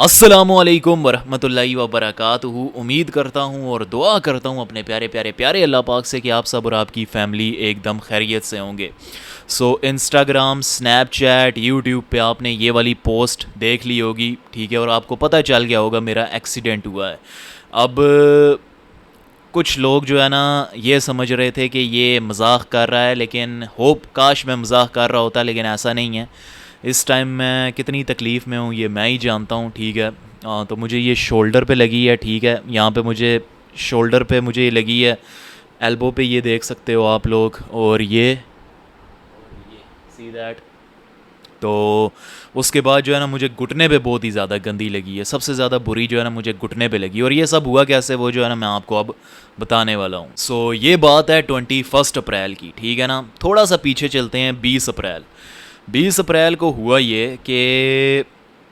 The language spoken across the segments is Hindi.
अस्सलामुअलैकुम वरहमतुल्लाहि वबरकातुहू। उम्मीद करता हूँ और दुआ करता हूँ अपने प्यारे प्यारे प्यारे अल्लाह पाक से कि आप सब और आपकी फ़ैमिली एकदम खैरियत से होंगे। इंस्टाग्राम, स्नैपचैट, यूट्यूब पे आपने ये वाली पोस्ट देख ली होगी, ठीक है, और आपको पता चल गया होगा मेरा एक्सीडेंट हुआ है। अब कुछ लोग जो है ना ये समझ रहे थे कि ये मजाक कर रहा है, लेकिन होप काश मैं मजाक कर रहा होता, लेकिन ऐसा नहीं है। इस टाइम मैं कितनी तकलीफ़ में हूँ ये मैं ही जानता हूँ, ठीक है। तो मुझे ये शोल्डर पे लगी है, ठीक है, यहाँ पे मुझे शोल्डर पे मुझे ये लगी है, एल्बो पे ये देख सकते हो आप लोग, और ये सी दैट। तो उसके बाद जो है ना मुझे घुटने पे बहुत ही ज़्यादा गंदी लगी है, सबसे ज़्यादा बुरी जो है ना मुझे घुटने पे लगी। और ये सब हुआ कैसे, वो जो है ना मैं आपको अब बताने वाला हूँ। ये बात है 21 अप्रैल की, ठीक है ना। थोड़ा सा पीछे चलते हैं, 20 अप्रैल। 20 अप्रैल को हुआ ये कि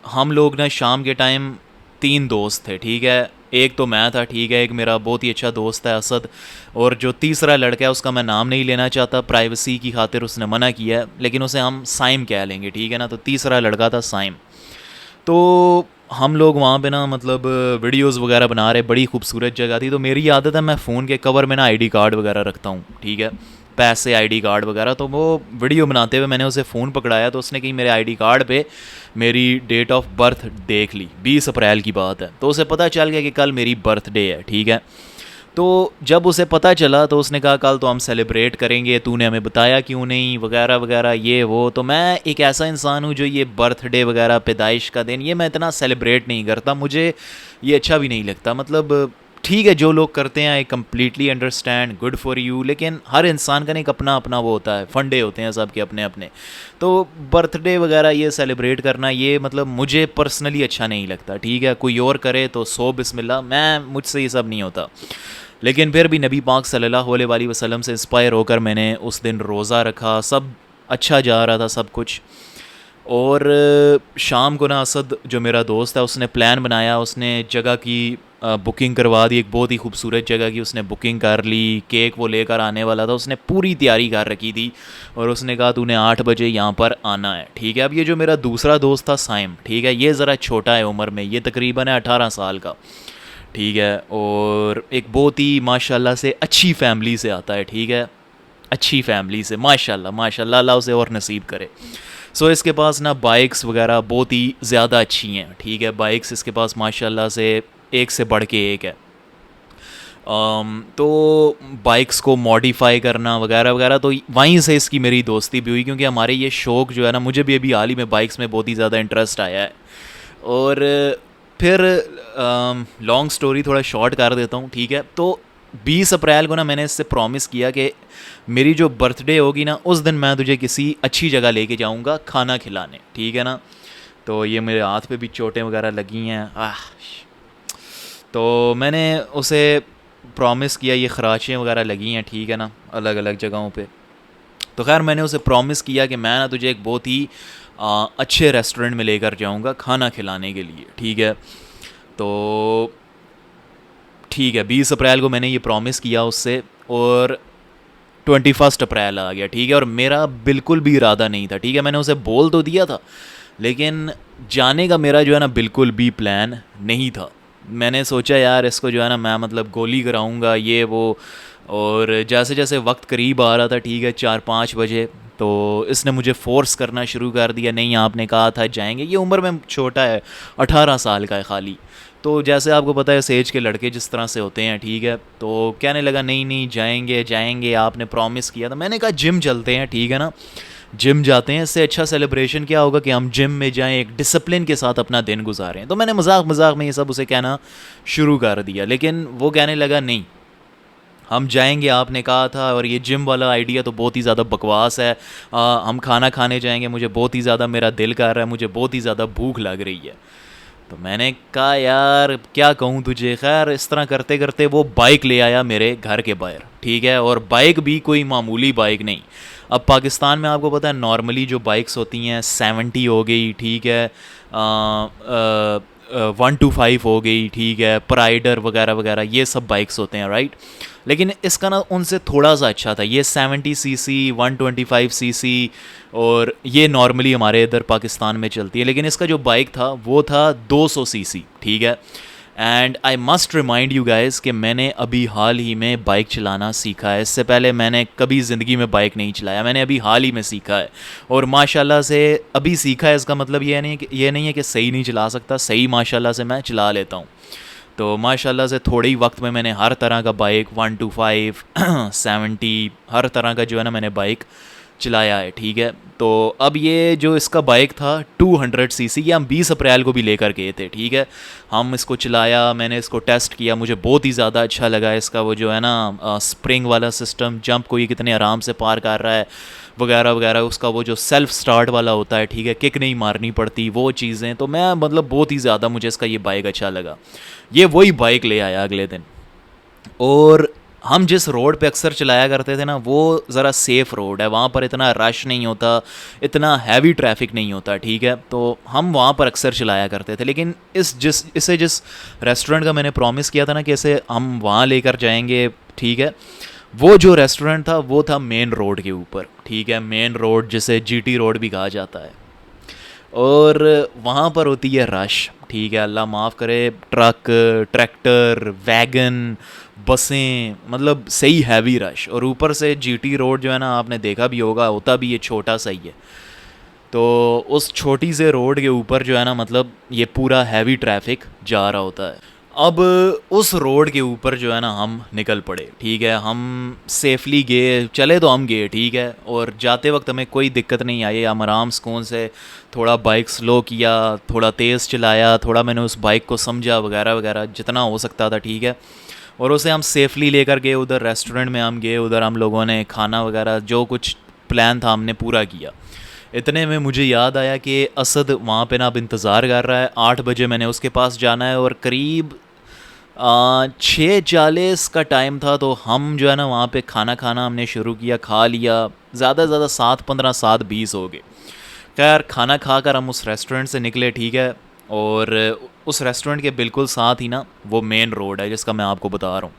हम लोग ना शाम के टाइम 3 दोस्त थे, ठीक है। एक तो मैं था, ठीक है, एक मेरा बहुत ही अच्छा दोस्त है असद, और जो तीसरा लड़का है उसका मैं नाम नहीं लेना चाहता, प्राइवेसी की खातिर उसने मना किया है, लेकिन उसे हम साइम कह लेंगे, ठीक है ना। तो तीसरा लड़का था साइम। तो हम लोग वहाँ पे ना मतलब वीडियोस वगैरह बना रहे, बड़ी खूबसूरत जगह थी। तो मेरी आदत है मैं फ़ोन के कवर में ना आईडी कार्ड वगैरह रखता हूँ, ठीक है, पैसे आईडी कार्ड वगैरह। तो वो वीडियो बनाते हुए मैंने उसे फ़ोन पकड़ाया, तो उसने कहीं मेरे आईडी कार्ड पे मेरी डेट ऑफ बर्थ देख ली। 20 अप्रैल की बात है, तो उसे पता चल गया कि कल मेरी बर्थडे है, ठीक है। तो जब उसे पता चला तो उसने कहा कल तो हम सेलिब्रेट करेंगे, तूने हमें बताया क्यों नहीं, वगैरह वगैरह ये वो। तो मैं एक ऐसा इंसान हूँ जो ये बर्थडे वगैरह, पैदाइश का दिन, ये मैं इतना सेलिब्रेट नहीं करता, मुझे ये अच्छा भी नहीं लगता। मतलब ठीक है, जो लोग करते हैं I completely understand, good for you, लेकिन हर इंसान का एक अपना अपना वो होता है, फंडे होते हैं सबके अपने अपने। तो बर्थडे वगैरह ये सेलिब्रेट करना ये मतलब मुझे पर्सनली अच्छा नहीं लगता, ठीक है। कोई और करे तो सो बिस्मिल्लाह, मैं मुझसे ये सब नहीं होता। लेकिन फिर भी नबी पाक सल्लल्लाहु अलैहि वसल्लम से इंस्पायर होकर मैंने उस दिन रोज़ा रखा, सब अच्छा जा रहा था सब कुछ। और शाम को ना असद जो मेरा दोस्त है उसने प्लान बनाया, उसने जगह की बुकिंग करवा दी, एक बहुत ही खूबसूरत जगह की उसने बुकिंग कर ली। केक वो लेकर आने वाला था, उसने पूरी तैयारी कर रखी थी, और उसने कहा तूने 8 बजे यहाँ पर आना है, ठीक है। अब ये जो मेरा दूसरा दोस्त था साइम, ठीक है, ये ज़रा छोटा है उम्र में, ये तकरीबन है 18 साल का, ठीक है, और एक बहुत ही माशाल्लाह से अच्छी फैमिली से आता है, ठीक है, अच्छी फैमिली से, माशाल्लाह माशाल्लाह, अल्लाह उसे और नसीब करे। इसके पास ना बाइक्स वगैरह बहुत ही ज़्यादा अच्छी हैं, ठीक है, बाइक्स इसके पास माशाल्लाह से एक से बढ़ के एक है। तो बाइक्स को मॉडिफाई करना वगैरह वगैरह, तो वहीं से इसकी मेरी दोस्ती भी हुई, क्योंकि हमारे ये शौक़ जो है ना, मुझे भी अभी हाल ही में बाइक्स में बहुत ही ज़्यादा इंटरेस्ट आया है। और फिर लॉन्ग स्टोरी थोड़ा शॉर्ट कर देता हूँ, ठीक है। तो 20 अप्रैल को ना मैंने इससे प्रॉमिस किया कि मेरी जो बर्थडे होगी ना उस दिन मैं तुझे किसी अच्छी जगह लेके जाऊँगा खाना खिलाने, ठीक है ना। तो ये मेरे हाथ पे भी चोटें वगैरह लगी हैं। तो मैंने उसे प्रॉमिस किया, ये खराशें वगैरह लगी हैं, ठीक है ना, अलग अलग जगहों पे। तो खैर मैंने उसे प्रॉमिस किया कि मैं ना तुझे एक बहुत ही अच्छे रेस्टोरेंट में लेकर जाऊंगा खाना खिलाने के लिए, ठीक है। तो ठीक है, 20 अप्रैल को मैंने ये प्रॉमिस किया उससे, और 21 अप्रैल आ गया, ठीक है, और मेरा बिल्कुल भी इरादा नहीं था, ठीक है। मैंने उसे बोल तो दिया था, लेकिन जाने का मेरा जो है ना बिल्कुल भी प्लान नहीं था। मैंने सोचा यार इसको जो है ना मैं मतलब गोली कराऊंगा ये वो। और जैसे जैसे वक्त करीब आ रहा था, ठीक है, 4-5 बजे, तो इसने मुझे फ़ोर्स करना शुरू कर दिया, नहीं आपने कहा था जाएंगे। ये उम्र में छोटा है, 18 साल का है खाली। तो जैसे आपको पता है सेज के लड़के जिस तरह से होते हैं, ठीक है, तो कहने लगा नहीं नहीं जाएंगे जाएंगे, आपने प्रॉमिस किया था। मैंने कहा जिम चलते हैं, ठीक है ना, जिम जाते हैं, इससे अच्छा सेलिब्रेशन क्या होगा कि हम जिम में जाएं, एक डिसिप्लिन के साथ अपना दिन गुजारें। तो मैंने मजाक मजाक में ये सब उसे कहना शुरू कर दिया, लेकिन वो कहने लगा नहीं हम जाएंगे, आपने कहा था, और ये जिम वाला आइडिया तो बहुत ही ज़्यादा बकवास है। हम खाना खाने जाएंगे, मुझे बहुत ही ज़्यादा मेरा दिल कर रहा है, मुझे बहुत ही ज़्यादा भूख लग रही है। तो मैंने कहा यार क्या कहूँ तुझे। खैर इस तरह करते करते वो बाइक ले आया मेरे घर के बाहर, ठीक है, और बाइक भी कोई मामूली बाइक नहीं। अब पाकिस्तान में आपको पता है नॉर्मली जो बाइक्स होती हैं 70 हो गई, ठीक है, 125 हो गई, ठीक है, प्राइडर वगैरह वगैरह, ये सब बाइक्स होते हैं, राइट। लेकिन इसका ना उनसे थोड़ा सा अच्छा था। ये 70 सीसी 125 सीसी और ये नॉर्मली हमारे इधर पाकिस्तान में चलती है, लेकिन इसका जो बाइक था वो था 200 सीसी, ठीक है। And I must remind you guys कि मैंने अभी हाल ही में बाइक चलाना सीखा है। इससे पहले मैंने कभी ज़िंदगी में बाइक नहीं चलाया, मैंने अभी हाल ही में सीखा है और माशाल्लाह से अभी सीखा है। इसका मतलब ये नहीं है कि सही नहीं चला सकता, सही माशाल्लाह से मैं चला लेता हूँ। तो माशाल्लाह से थोड़े ही वक्त में मैंने हर तरह का बाइक 125 70 हर तरह का जो है ना मैंने बाइक चलाया है, ठीक है। तो अब ये जो इसका बाइक था 200 सीसी, ये हम 20 अप्रैल को भी लेकर गए थे, ठीक है। हम इसको चलाया, मैंने इसको टेस्ट किया, मुझे बहुत ही ज़्यादा अच्छा लगा इसका वो जो है ना स्प्रिंग वाला सिस्टम, जंप को ये कितने आराम से पार कर रहा है वगैरह वगैरह, उसका वो जो सेल्फ स्टार्ट वाला होता है, ठीक है, किक नहीं मारनी पड़ती, वो चीज़ें। तो मैं मतलब बहुत ही ज़्यादा मुझे इसका ये बाइक अच्छा लगा। ये वही बाइक ले आया अगले दिन, और हम जिस रोड पे अक्सर चलाया करते थे ना वो ज़रा सेफ़ रोड है, वहाँ पर इतना रश नहीं होता, इतना हैवी ट्रैफिक नहीं होता, ठीक है। तो हम वहाँ पर अक्सर चलाया करते थे। लेकिन जिस रेस्टोरेंट का मैंने प्रॉमिस किया था ना कि इसे हम वहाँ लेकर जाएंगे, ठीक है, वो जो रेस्टोरेंट था वो था मेन रोड के ऊपर, ठीक है। मेन रोड जिसे जीटी रोड भी कहा जाता है, और वहाँ पर होती है रश, ठीक है। अल्लाह माफ़ करे, ट्रक, ट्रैक्टर, वैगन, बसें, मतलब सही हैवी रश। और ऊपर से जीटी रोड जो है ना, आपने देखा भी होगा, होता भी ये छोटा सा ही है। तो उस छोटी से रोड के ऊपर जो है ना मतलब ये पूरा हैवी ट्रैफिक जा रहा होता है। अब उस रोड के ऊपर जो है ना हम निकल पड़े, ठीक है। हम सेफली गए, चले तो हम गए, ठीक है। और जाते वक्त हमें कोई दिक्कत नहीं आई, हम आराम सुकून से थोड़ा बाइक स्लो किया, थोड़ा तेज़ चलाया, थोड़ा मैंने उस बाइक को समझा वगैरह वगैरह जितना हो सकता था, ठीक है। और उसे हम सेफली लेकर गए, उधर रेस्टोरेंट में हम गए, उधर हम लोगों ने खाना वगैरह जो कुछ प्लान था हमने पूरा किया। इतने में मुझे याद आया कि असद वहाँ पे ना अब इंतज़ार कर रहा है, 8 बजे मैंने उसके पास जाना है और करीब 6:40 का टाइम था। तो हम जो है ना वहाँ पे खाना खाना हमने शुरू किया, खा लिया, ज़्यादा से ज़्यादा 7:15 7:20 हो गए। खैर खाना खा कर हम उस रेस्टोरेंट से निकले, ठीक है। और उस रेस्टोरेंट के बिल्कुल साथ ही ना वो मेन रोड है जिसका मैं आपको बता रहा हूँ।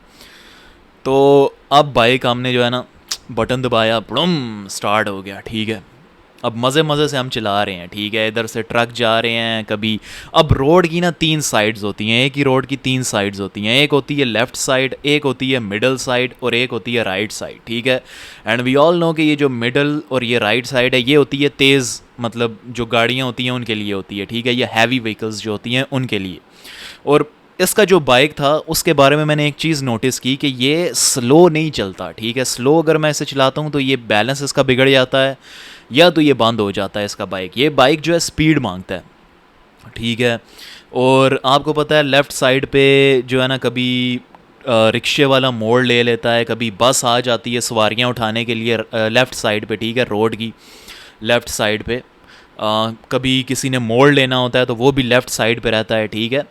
तो अब बाइक हमने जो है ना बटन दबाया, बुड़म स्टार्ट हो गया, ठीक है। अब मज़े मज़े से हम चला रहे हैं, ठीक है। इधर से ट्रक जा रहे हैं कभी। अब रोड की ना 3 साइड्स होती हैं, एक ही रोड की 3 साइड्स होती हैं, एक होती है लेफ़्ट साइड, एक होती है मिडल साइड और एक होती है राइट साइड, ठीक है। एंड वी ऑल नो कि ये जो मिडल और ये राइट साइड है ये होती है तेज़, मतलब जो गाड़ियाँ होती हैं उनके लिए होती है, ठीक है। ये हैवी व्हीकल्स जो होती हैं उनके लिए। और इसका जो बाइक था उसके बारे में मैंने एक चीज़ नोटिस की कि ये स्लो नहीं चलता, ठीक है। स्लो अगर मैं इसे चलाता हूँ तो ये बैलेंस इसका बिगड़ जाता है या तो ये बंद हो जाता है इसका बाइक। ये बाइक जो है स्पीड मांगता है, ठीक है। और आपको पता है लेफ़्ट साइड पे जो है ना कभी रिक्शे वाला मोड़ ले लेता है, कभी बस आ जाती है सवारियाँ उठाने के लिए लेफ़्ट साइड पे, ठीक है, रोड की लेफ़्ट साइड पे। कभी किसी ने मोड़ लेना होता है तो वो भी लेफ़्ट साइड पे रहता है, ठीक है।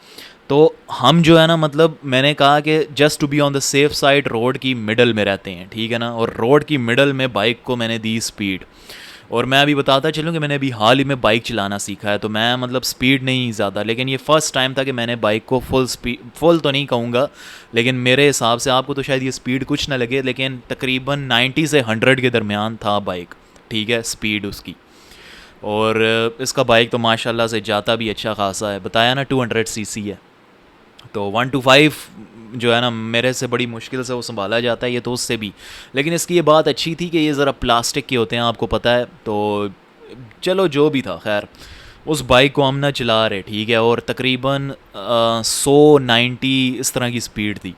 तो हम जो है ना मतलब मैंने कहा कि just to be on the safe side road की मिडल में रहते हैं, ठीक है ना। और रोड की मिडल में बाइक को मैंने दी स्पीड। और मैं अभी बताता चलूँ कि मैंने अभी हाल ही में बाइक चलाना सीखा है, तो मैं मतलब स्पीड नहीं ज़्यादा, लेकिन ये फ़र्स्ट टाइम था कि मैंने बाइक को फुल तो नहीं कहूँगा, लेकिन मेरे हिसाब से आपको तो शायद ये स्पीड कुछ ना लगे, लेकिन तकरीबन 90 से 100 के दरमियान था बाइक, ठीक है, स्पीड उसकी। और इसका बाइक तो माशाल्लाह से जाता भी अच्छा खासा है, बताया ना 200 सीसी है। तो 125 जो है ना मेरे से बड़ी मुश्किल से वो संभाला जाता है, ये तो उससे भी। लेकिन इसकी ये बात अच्छी थी कि ये ज़रा प्लास्टिक के होते हैं, आपको पता है। तो चलो जो भी था, खैर उस बाइक को हम ना चला रहे, ठीक है। और तकरीबन 190 इस तरह की स्पीड थी,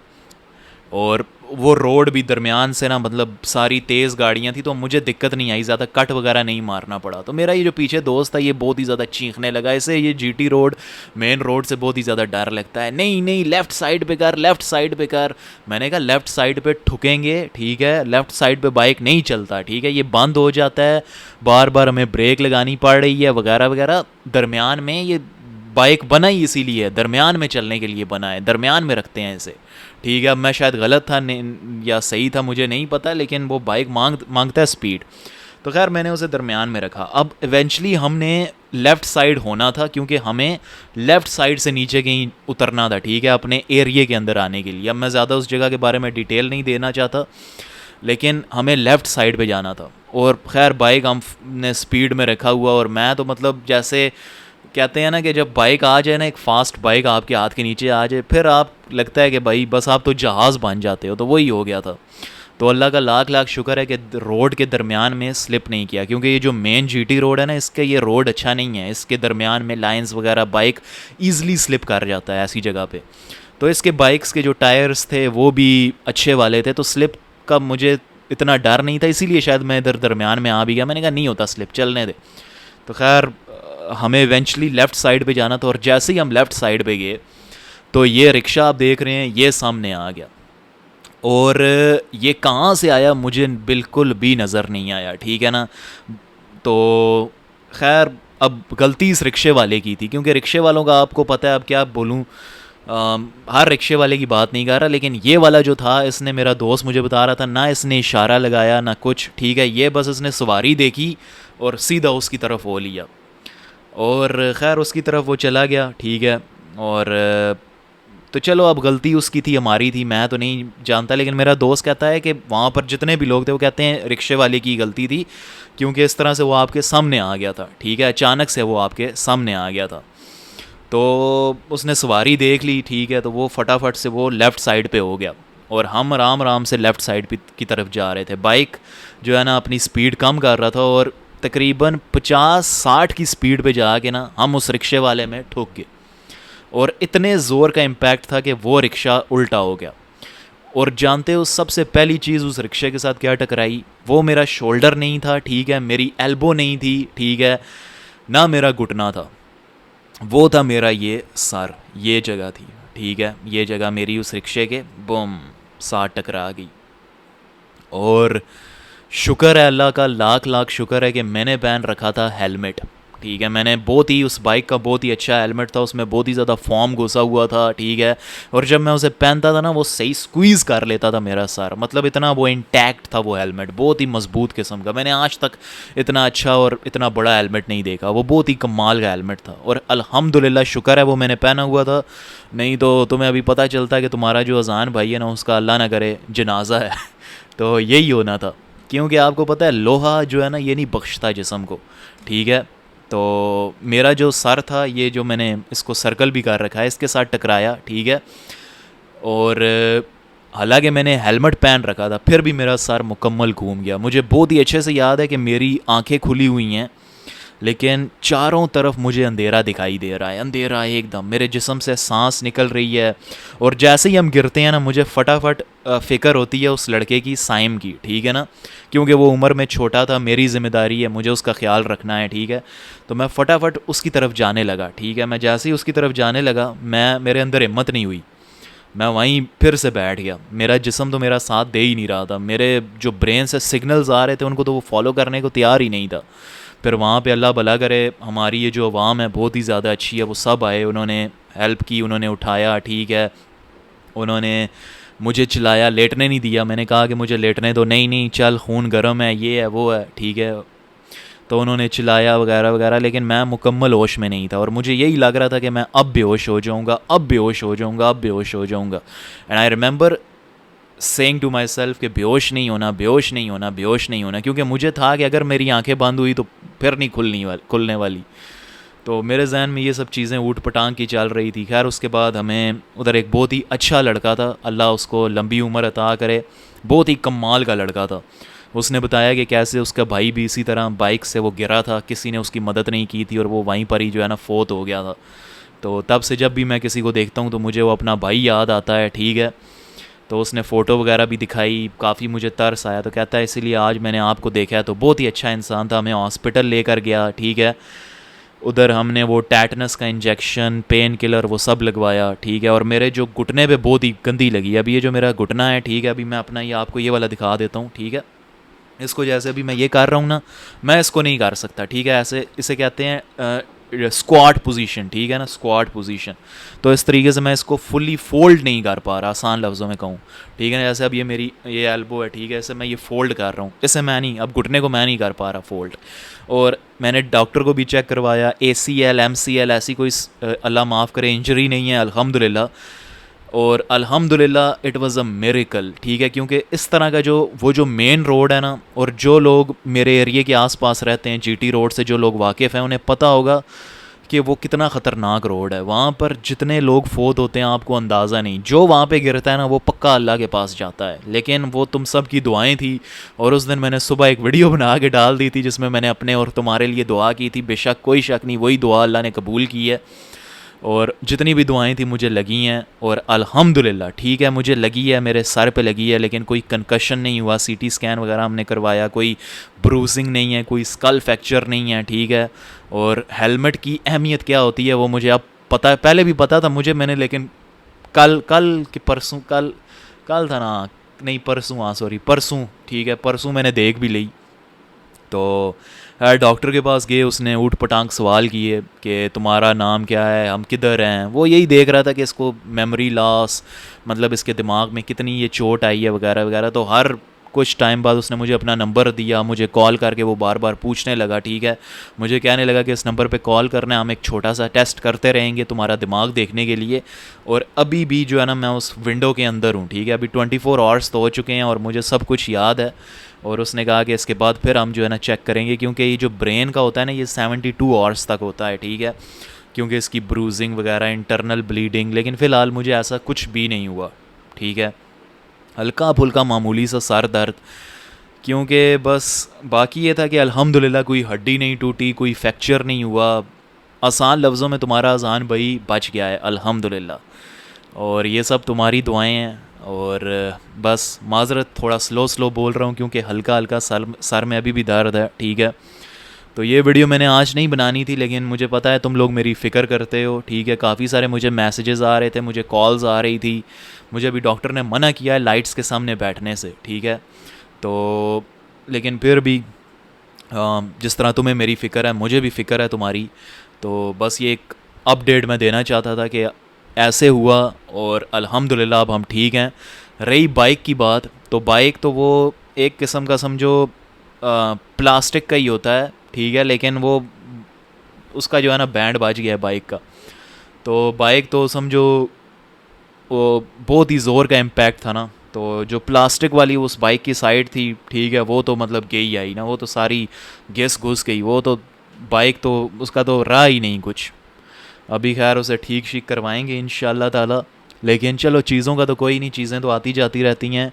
और वो रोड भी दरमियान से ना मतलब सारी तेज़ गाड़ियाँ थी, तो मुझे दिक्कत नहीं आई, ज़्यादा कट वगैरह नहीं मारना पड़ा। तो मेरा ये जो पीछे दोस्त था ये बहुत ही ज़्यादा चीखने लगा, इसे ये जीटी रोड मेन रोड से बहुत ही ज़्यादा डर लगता है, नहीं नहीं लेफ़्ट साइड पे कर, लेफ़्ट साइड पे कर। मैंने कहा लेफ़्ट साइड पे ठुकेंगे, ठीक है, लेफ़्ट साइड पे बाइक नहीं चलता, ठीक है, ये बंद हो जाता है, बार बार हमें ब्रेक लगानी पड़ रही है वगैरह वगैरह। दरमियान में ये बाइक बना ही इसीलिए है, दरमियान में चलने के लिए बना है, दरमियान में रखते हैं इसे, ठीक है। अब मैं शायद गलत था या सही था मुझे नहीं पता, लेकिन वो बाइक मांगता है स्पीड, तो खैर मैंने उसे दरमियान में रखा। अब इवेंचुअली हमने लेफ़्ट साइड होना था, क्योंकि हमें लेफ़्ट साइड से नीचे कहीं उतरना था, ठीक है, अपने एरिए के अंदर आने के लिए। अब मैं ज़्यादा उस जगह के बारे में डिटेल नहीं देना चाहता, लेकिन हमें लेफ़्ट साइड पे जाना था। और खैर बाइक हमने स्पीड में रखा हुआ, और मैं तो मतलब जैसे कहते हैं ना कि जब बाइक आ जाए ना, एक फ़ास्ट बाइक आपके हाथ के नीचे आ जाए, फिर आप लगता है कि भाई बस आप तो जहाज़ बन जाते हो। तो वही हो गया था। तो अल्लाह का लाख लाख शुक्र है कि रोड के दरमियान में स्लिप नहीं किया, क्योंकि ये जो मेन जीटी रोड है ना, इसका ये रोड अच्छा नहीं है। इसके दरमियान में लाइंस वगैरह, बाइक ईज़िली स्लिप कर जाता है ऐसी जगह पे। तो इसके बाइक्स के जो टायर्स थे वो भी अच्छे वाले थे, तो स्लिप का मुझे इतना डर नहीं था, इसीलिए शायद मैं इधर दरमियान में आ भी गया। मैंने कहा नहीं होता स्लिप, चलने दे। तो खैर हमें इवेंचुअली लेफ़्ट साइड पे जाना था, और जैसे ही हम लेफ़्ट साइड पे गए तो ये रिक्शा आप देख रहे हैं, ये सामने आ गया। और ये कहाँ से आया मुझे बिल्कुल भी नज़र नहीं आया, ठीक है ना। तो खैर अब गलती इस रिक्शे वाले की थी, क्योंकि रिक्शे वालों का आपको पता है, अब क्या बोलूँ, हर रिक्शे वाले की बात नहीं कर रहा, लेकिन ये वाला जो था, इसने, मेरा दोस्त मुझे बता रहा था, ना इसने इशारा लगाया ना कुछ, ठीक है, ये बस इसने सवारी देखी और सीधा उसकी तरफ वो लिया, और खैर उसकी तरफ वो चला गया, ठीक है। और तो चलो अब गलती उसकी थी, हमारी थी, मैं तो नहीं जानता, लेकिन मेरा दोस्त कहता है कि वहाँ पर जितने भी लोग थे वो कहते हैं रिक्शे वाले की गलती थी, क्योंकि इस तरह से वो आपके सामने आ गया था, ठीक है, अचानक से वो आपके सामने आ गया था। तो उसने सवारी देख ली, ठीक है, तो वो फटाफट से वो लेफ़्ट साइड पे हो गया, और हम आराम आराम से लेफ़्ट साइड की तरफ जा रहे थे। बाइक जो है ना अपनी स्पीड कम कर रहा था, और तकरीबन 50-60 की स्पीड पे जाके ना हम उस रिक्शे वाले में ठुक गए, और इतने ज़ोर का इम्पैक्ट था कि वो रिक्शा उल्टा हो गया। और जानते हो सबसे पहली चीज़ उस रिक्शे के साथ क्या टकराई? वो मेरा शोल्डर नहीं था, ठीक है, मेरी एल्बो नहीं थी, ठीक है, ना मेरा घुटना था, वो था मेरा ये सर, ये जगह थी, ठीक है, ये जगह मेरी उस रिक्शे के बम साथ टकरा गई। और शुक्र है अल्लाह का, लाख लाख शुक्र है कि मैंने पहन रखा था हेलमेट, ठीक है, मैंने बहुत ही, उस बाइक का बहुत ही अच्छा हेलमेट था, उसमें बहुत ही ज़्यादा फॉर्म घुसा हुआ था, ठीक है, और जब मैं उसे पहनता था ना वो सही स्क्वीज़ कर लेता था मेरा सर, मतलब इतना वो इंटैक्ट था वो हेलमेट, बहुत ही मजबूत किस्म का। मैंने आज तक इतना अच्छा और इतना बड़ा हेलमेट नहीं देखा, वो बहुत ही कमाल का हेलमेट था, और अल्हम्दुलिल्लाह शुक्र है वो मैंने पहना हुआ था, नहीं तो तुम्हें अभी पता चलता कि तुम्हारा जो अजान भाई है ना, उसका अल्लाह ना करे जनाजा है तो यही होना था, क्योंकि आपको पता है लोहा जो है ना ये नहीं बख्शता जिस्म को, ठीक है। तो मेरा जो सर था, ये जो मैंने इसको सर्कल भी कर रखा है, इसके साथ टकराया, ठीक है, और हालांकि मैंने हेलमेट पहन रखा था, फिर भी मेरा सर मुकम्मल घूम गया। मुझे बहुत ही अच्छे से याद है कि मेरी आंखें खुली हुई हैं, लेकिन चारों तरफ मुझे अंधेरा दिखाई दे रहा है, अंधेरा एकदम, मेरे जिस्म से सांस निकल रही है, और जैसे ही हम गिरते हैं ना मुझे फटाफट फ़िक्र होती है उस लड़के की, साइम की, ठीक है ना, क्योंकि वो उम्र में छोटा था, मेरी ज़िम्मेदारी है, मुझे उसका ख्याल रखना है, ठीक है। तो मैं फटाफट उसकी तरफ जाने लगा, ठीक है, मैं जैसे ही उसकी तरफ जाने लगा, मेरे अंदर हिम्मत नहीं हुई, मैं वहीं फिर से बैठ गया। मेरा जिस्म तो मेरा साथ दे ही नहीं रहा था, मेरे जो ब्रेन से सिग्नल्स आ रहे थे उनको तो वो फॉलो करने को तैयार ही नहीं था। फिर वहाँ पे अल्लाह भला करे, हमारी ये जो अवाम है बहुत ही ज़्यादा अच्छी है, वो सब आए, उन्होंने हेल्प की, उन्होंने उठाया, ठीक है, उन्होंने मुझे चिल्लाया, लेटने नहीं दिया, मैंने कहा कि मुझे लेटने दो, नहीं नहीं चल खून गर्म है, ये है वो है, ठीक है, तो उन्होंने चिल्लाया वगैरह वगैरह, लेकिन मैं मुकम्मल होश में नहीं था, और मुझे यही लग रहा था कि मैं अब बेहोश हो जाऊँगा, अब बेहोश हो जाऊँगा, अब बेहोश हो जाऊँगा। And I remember saying to myself कि बेहोश नहीं होना, बेहोश नहीं होना, बेहोश नहीं होना, क्योंकि मुझे था कि अगर मेरी आंखें बंद हुई तो फिर नहीं खुलने वाली। तो मेरे जहन में ये सब चीज़ें ऊट पटांग की चल रही थी। खैर उसके बाद हमें उधर एक बहुत ही अच्छा लड़का था, अल्लाह उसको लंबी उम्र अता करे, बहुत ही कमाल का लड़का था। उसने बताया कि कैसे उसका भाई भी इसी तरह बाइक से वो गिरा था, किसी ने उसकी मदद नहीं की थी, और वो वहीं पर ही जो है ना फोत हो गया था। तो तब से जब भी मैं किसी को देखता हूँ तो मुझे वो अपना भाई याद आता है, ठीक है। तो उसने फ़ोटो वगैरह भी दिखाई, काफ़ी मुझे तरस आया, तो कहता है इसीलिए आज मैंने आपको देखा है, तो बहुत ही अच्छा इंसान था, हमें हॉस्पिटल लेकर गया, ठीक है, उधर हमने वो टैटनस का इंजेक्शन, पेन किलर, वो सब लगवाया, ठीक है। और मेरे जो घुटने पे बहुत ही गंदी लगी, अभी ये जो मेरा घुटना है, ठीक है, अभी मैं अपना ये आपको ये वाला दिखा देता हूँ, ठीक है, इसको जैसे अभी मैं ये कर रहा हूँ ना, मैं इसको नहीं कर सकता, ठीक है, ऐसे इसे कहते हैं स्क्वाट पोजीशन, ठीक है ना, स्क्वाट पोजीशन। तो इस तरीके से मैं इसको फुली फोल्ड नहीं कर पा रहा, आसान लफ्ज़ों में कहूँ, ठीक है ना। जैसे अब ये मेरी ये एल्बो है, ठीक है, इसे मैं ये फ़ोल्ड कर रहा हूँ, इसे मैं नहीं, अब घुटने को मैं नहीं कर पा रहा फ़ोल्ड। और मैंने डॉक्टर को भी चेक करवाया, ACL MCL ऐसी कोई अल्लाह माफ़ करे इंजरी नहीं है अल्हम्दुलिल्लाह। और अल्हम्दुलिल्लाह इट वाज़ अ मिरेकल, ठीक है, क्योंकि इस तरह का जो मेन रोड है ना, और जो लोग मेरे एरिए के आसपास रहते हैं, GT रोड से जो लोग वाकिफ़ हैं उन्हें पता होगा कि वो कितना ख़तरनाक रोड है। वहाँ पर जितने लोग फोत होते हैं आपको अंदाज़ा नहीं, जो वहाँ पे गिरता है ना वो पक्का अल्लाह के पास जाता है। लेकिन वो तुम सब की दुआएं थी, और उस दिन मैंने सुबह एक वीडियो बना के डाल दी थी जिसमें मैंने अपने और तुम्हारे लिए दुआ की थी। बेशक कोई शक नहीं, वही दुआ अल्लाह ने कबूल की है, और जितनी भी दुआएं थी मुझे लगी हैं, और अल्हम्दुलिल्लाह ठीक है, मुझे लगी है, मेरे सर पे लगी है, लेकिन कोई कंकशन नहीं हुआ। CT स्कैन वगैरह हमने करवाया, कोई ब्रूजिंग नहीं है, कोई स्कल फ्रैक्चर नहीं है, ठीक है। और हेलमेट की अहमियत क्या होती है वो मुझे अब पता है, पहले भी पता था मुझे, मैंने लेकिन कल कल कि परसों कल कल था ना, नहीं परसों, हाँ सॉरी परसों, ठीक है, परसों मैंने देख भी ली। तो डॉक्टर के पास गए, उसने ऊट पटांग सवाल किए कि तुम्हारा नाम क्या है, हम किधर हैं। वो यही देख रहा था कि इसको मेमोरी लॉस, मतलब इसके दिमाग में कितनी ये चोट आई है वगैरह वगैरह। तो हर कुछ टाइम बाद उसने मुझे अपना नंबर दिया, मुझे कॉल करके वो बार बार पूछने लगा, ठीक है, मुझे कहने लगा कि इस नंबर पे कॉल करना है, हम एक छोटा सा टेस्ट करते रहेंगे तुम्हारा दिमाग देखने के लिए। और अभी भी जो है ना मैं उस विंडो के अंदर हूँ, ठीक है, अभी 24 आवर्स तो हो चुके हैं और मुझे सब कुछ याद है। और उसने कहा कि इसके बाद फिर हम जो है ना चेक करेंगे, क्योंकि ये जो ब्रेन का होता है ना ये 72 आवर्स तक होता है, ठीक है, क्योंकि इसकी ब्रूजिंग वगैरह, इंटरनल ब्लीडिंग। लेकिन फ़िलहाल मुझे ऐसा कुछ भी नहीं हुआ, ठीक है, हल्का फुल्का मामूली सा सर दर्द, क्योंकि बस बाकी ये था कि अल्हम्दुलिल्लाह कोई हड्डी नहीं टूटी, कोई फ्रैक्चर नहीं हुआ। आसान लफ्ज़ों में तुम्हारा अजान भाई बच गया है अल्हम्दुलिल्लाह, और ये सब तुम्हारी दुआएं हैं। और बस माज़रत थोड़ा स्लो स्लो बोल रहा हूँ क्योंकि हल्का हल्का सर में अभी भी दर्द है, ठीक है। तो ये वीडियो मैंने आज नहीं बनानी थी, लेकिन मुझे पता है तुम लोग मेरी फ़िक्र करते हो, ठीक है। काफ़ी सारे मुझे मैसेजेस आ रहे थे, मुझे कॉल्स आ रही थी। मुझे अभी डॉक्टर ने मना किया है लाइट्स के सामने बैठने से, ठीक है। तो लेकिन फिर भी जिस तरह तुम्हें मेरी फ़िक्र है मुझे भी फ़िक्र है तुम्हारी। तो बस ये एक अपडेट मैं देना चाहता था कि ऐसे हुआ, और अल्हम्दुलिल्लाह अब हम ठीक हैं। रही बाइक की बात, तो बाइक तो वो एक किस्म का समझो प्लास्टिक का ही होता है, ठीक है, लेकिन वो उसका जो है ना बैंड बाज गया है बाइक का। तो बाइक तो समझो वो बहुत ही ज़ोर का इम्पैक्ट था ना, तो जो प्लास्टिक वाली उस बाइक की साइड थी, ठीक है, वो तो मतलब गई आई ना, वो तो सारी घिस घुस गई, वो तो बाइक तो उसका तो रहा ही नहीं कुछ। अभी खैर उसे ठीक ठीक करवाएंगे इंशाल्लाह ताला। लेकिन चलो चीज़ों का तो कोई नहीं, चीज़ें तो आती जाती रहती हैं।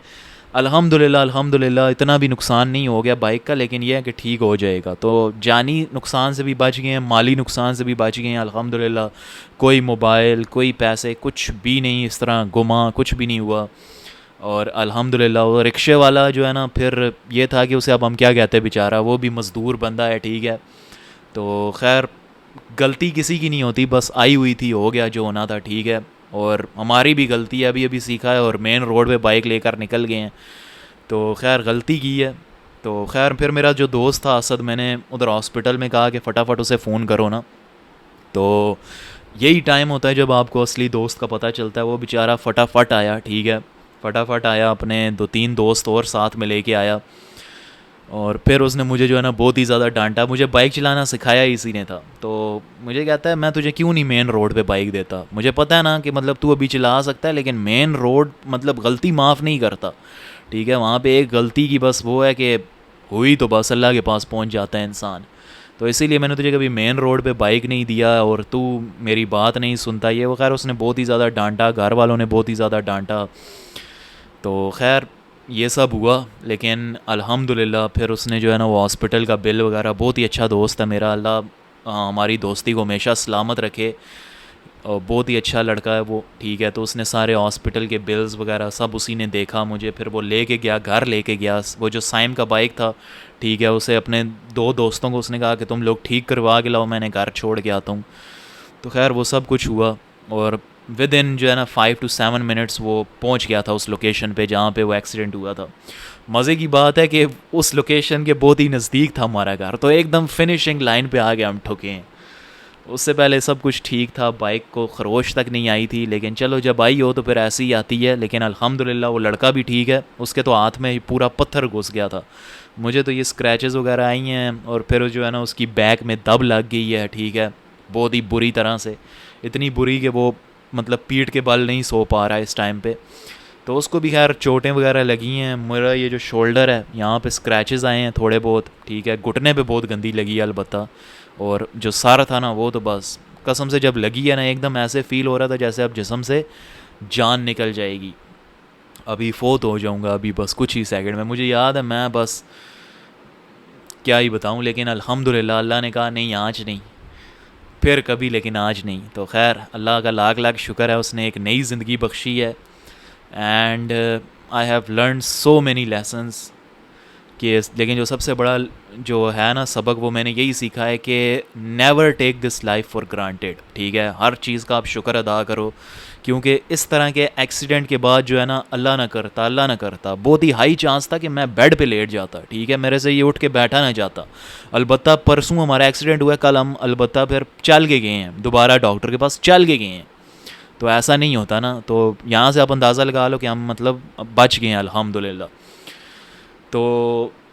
अल्हम्दुलिल्लाह अल्हम्दुलिल्लाह इतना भी नुकसान नहीं हो गया बाइक का, लेकिन यह है कि ठीक हो जाएगा। तो जानी नुकसान से भी बच गए हैं, माली नुकसान से भी बच गए हैं अल्हम्दुलिल्लाह। कोई मोबाइल, कोई पैसे, कुछ भी नहीं इस तरह गुमा, कुछ भी नहीं हुआ। और अल्हम्दुलिल्लाह वो रिक्शे वाला जो है ना, फिर ये था कि उसे अब हम क्या कहते हैं, बेचारा वो भी मज़दूर बंदा है, ठीक है। तो खैर गलती किसी की नहीं होती, बस आई हुई थी, हो गया जो होना था, ठीक है। और हमारी भी गलती है, अभी अभी सीखा है और मेन रोड पे बाइक लेकर निकल गए हैं, तो खैर गलती की है। तो खैर फिर मेरा जो दोस्त था असद, मैंने उधर हॉस्पिटल में कहा कि फ़टाफ़ट उसे फ़ोन करो ना। तो यही टाइम होता है जब आपको असली दोस्त का पता चलता है। वो बेचारा फटाफट आया, ठीक है, फटाफट आया, अपने 2-3 दोस्त और साथ में लेके आया। और फिर उसने मुझे जो है ना बहुत ही ज़्यादा डांटा। मुझे बाइक चलाना सिखाया ही इसी ने था। तो मुझे कहता है मैं तुझे क्यों नहीं मेन रोड पे बाइक देता, मुझे पता है ना कि मतलब तू अभी चला सकता है, लेकिन मेन रोड मतलब गलती माफ़ नहीं करता, ठीक है। वहाँ पे एक गलती की बस वो है कि हुई तो बस अल्लाह के पास पहुँच जाता है इंसान। तो इसीलिए मैंने तुझे कभी मेन रोड पे बाइक नहीं दिया, और तू मेरी बात नहीं सुनता, ये वो। खैर उसने बहुत ही ज़्यादा डांटा, घर वालों ने बहुत ही ज़्यादा डांटा। तो खैर ये सब हुआ, लेकिन अल्हम्दुलिल्लाह फिर उसने जो है ना वो हॉस्पिटल का बिल वगैरह, बहुत ही अच्छा दोस्त है मेरा, अल्लाह हमारी दोस्ती को हमेशा सलामत रखे, और बहुत ही अच्छा लड़का है वो, ठीक है। तो उसने सारे हॉस्पिटल के बिल्स वगैरह सब उसी ने देखा मुझे, फिर वो लेके गया, घर लेके गया। वो जो साइम का बाइक था, ठीक है, उसे अपने 2 दोस्तों को उसने कहा कि तुम लोग ठीक करवा के लाओ, मैंने घर छोड़ के आता हूँ। तो खैर वो सब कुछ हुआ, और विद इन जो है ना 5 to 7 मिनट्स वो पहुंच गया था उस लोकेशन पे जहाँ पे वो एक्सीडेंट हुआ था। मज़े की बात है कि उस लोकेशन के बहुत ही नज़दीक था हमारा घर, तो एकदम फिनिशिंग लाइन पे आ गए हम ठुके हैं। उससे पहले सब कुछ ठीक था, बाइक को खरोश तक नहीं आई थी, लेकिन चलो जब आई हो तो फिर ऐसे ही आती है। लेकिन अल्हम्दुलिल्लाह वो लड़का भी ठीक है, उसके तो हाथ में ही पूरा पत्थर घुस गया था। मुझे तो ये स्क्रैचेस वगैरह आई हैं, और फिर जो है ना उसकी बैक में दब लग गई है, ठीक है, बहुत ही बुरी तरह से, इतनी बुरी कि वो मतलब पीठ के बल नहीं सो पा रहा है इस टाइम पे। तो उसको भी खैर चोटें वगैरह लगी हैं। मेरा ये जो शोल्डर है यहाँ पे स्क्रैचेस आए हैं थोड़े बहुत, ठीक है, घुटने पे बहुत गंदी लगी है अलबत्ता। और जो सारा था ना वो तो बस कसम से जब लगी है ना एकदम ऐसे फ़ील हो रहा था जैसे अब जिस्म से जान निकल जाएगी, अभी फोत हो जाऊंगा अभी बस कुछ ही सेकंड में। मुझे याद है, मैं बस क्या ही बताऊं, लेकिन अल्हम्दुलिल्लाह अल्लाह ने कहा नहीं आज नहीं, फिर कभी, लेकिन आज नहीं। तो खैर अल्लाह का लाख लाख शुक्र है, उसने एक नई ज़िंदगी बख्शी है। And I have learn so many lessons कि लेकिन जो सबसे बड़ा जो है ना सबक, वो मैंने यही सीखा है कि never take this life for granted, ठीक है, हर चीज़ का आप शुक्र अदा करो, क्योंकि इस तरह के एक्सीडेंट के बाद जो है ना अल्लाह ना करता बहुत ही हाई चांस था कि मैं बेड पे लेट जाता, ठीक है, मेरे से ये उठ के बैठा ना जाता। अलबत्ता परसों हमारा एक्सीडेंट हुआ, कल हम अलबत्ता फिर चल के गए हैं, दोबारा डॉक्टर के पास चल के गए हैं। तो ऐसा नहीं होता ना, तो यहाँ से आप अंदाज़ा लगा लो कि हम मतलब बच गए हैं अल्हम्दुलिल्लाह। तो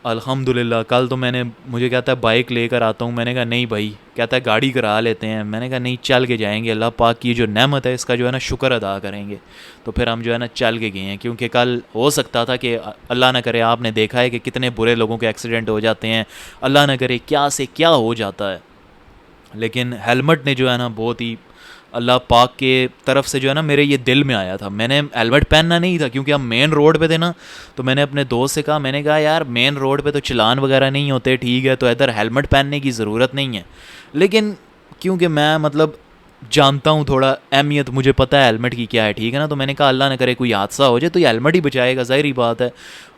अल्हम्दुलिल्लाह कल तो मुझे कहता है बाइक लेकर आता हूँ, मैंने कहा नहीं भाई, कहता है गाड़ी करा लेते हैं, मैंने कहा नहीं चल के जाएंगे, अल्लाह पाक की जो नेमत है इसका जो है ना शुक्र अदा करेंगे। तो फिर हम जो है ना चल के गए हैं, क्योंकि कल हो सकता था कि अल्लाह ना करे, आपने देखा है कि कितने बुरे लोगों के एक्सीडेंट हो जाते हैं, अल्लाह ना करे क्या से क्या हो जाता है। लेकिन हेलमेट ने जो है ना बहुत ही अल्लाह पाक के तरफ से जो है ना मेरे ये दिल में आया था। मैंने हेलमेट पहनना नहीं था क्योंकि हम मेन रोड पे थे ना, तो मैंने अपने दोस्त से कहा, मैंने कहा यार मेन रोड पे तो चलान वगैरह नहीं होते, ठीक है, तो इधर हेलमेट पहनने की ज़रूरत नहीं है। लेकिन क्योंकि मैं मतलब जानता हूँ थोड़ा अहमियत, मुझे पता है हेलमेट की क्या है, ठीक है ना, तो मैंने कहा अल्लाह ना करे कोई हादसा हो जाए तो ये हेलमेट ही बचाएगा, ज़ाहिर ही बात है।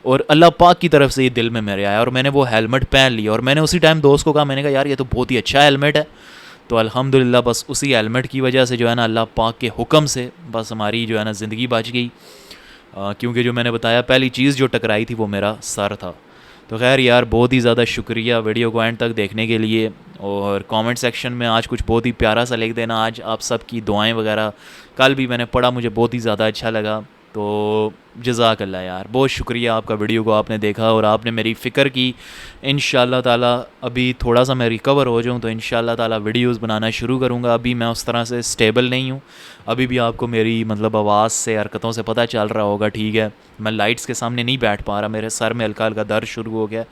और अल्लाह पाक की तरफ से ये दिल में मेरे आया और मैंने वो हेलमेट पहन लिया। और मैंने उसी टाइम दोस्त को कहा, मैंने कहा यार ये तो बहुत ही अच्छा हेलमेट है। तो अल्हम्दुलिल्लाह बस उसी हेलमेट की वजह से जो है ना अल्लाह पाक के हुक्म से बस हमारी जो है ना ज़िंदगी बच गई। क्योंकि जो मैंने बताया पहली चीज़ जो टकराई थी वो मेरा सर था। तो खैर यार बहुत ही ज़्यादा शुक्रिया वीडियो को एंड तक देखने के लिए, और कमेंट सेक्शन में आज कुछ बहुत ही प्यारा सा लिख देना, आज आप सब की दुआएं वगैरह कल भी मैंने पढ़ा, मुझे बहुत ही ज़्यादा अच्छा लगा। तो जज़ाकल्लाह यार, बहुत शुक्रिया आपका, वीडियो को आपने देखा और आपने मेरी फ़िक्र की। इंशाअल्लाह ताला अभी थोड़ा सा मैं रिकवर हो जाऊँ तो इंशाअल्लाह ताला वीडियोज़ बनाना शुरू करूँगा। अभी मैं उस तरह से स्टेबल नहीं हूँ, अभी भी आपको मेरी मतलब आवाज़ से, हरकतों से पता चल रहा होगा, ठीक है, मैं लाइट्स के सामने नहीं बैठ पा रहा, मेरे सर में हल्का हल्का दर्द शुरू हो गया।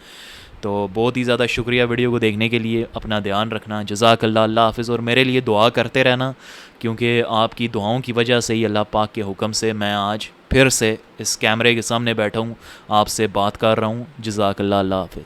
तो बहुत ही ज़्यादा शुक्रिया वीडियो को देखने के लिए, अपना ध्यान रखना, जज़ाकल्लाह, अल्लाह हाफ़िज़, और मेरे लिए दुआ करते रहना, क्योंकि आपकी दुआओं की वजह से ही अल्लाह पाक के हुक्म से मैं आज फिर से इस कैमरे के सामने बैठा हूँ, आपसे बात कर रहा हूँ। जज़ाकल्लाह, अल्लाह हाफ़िज़।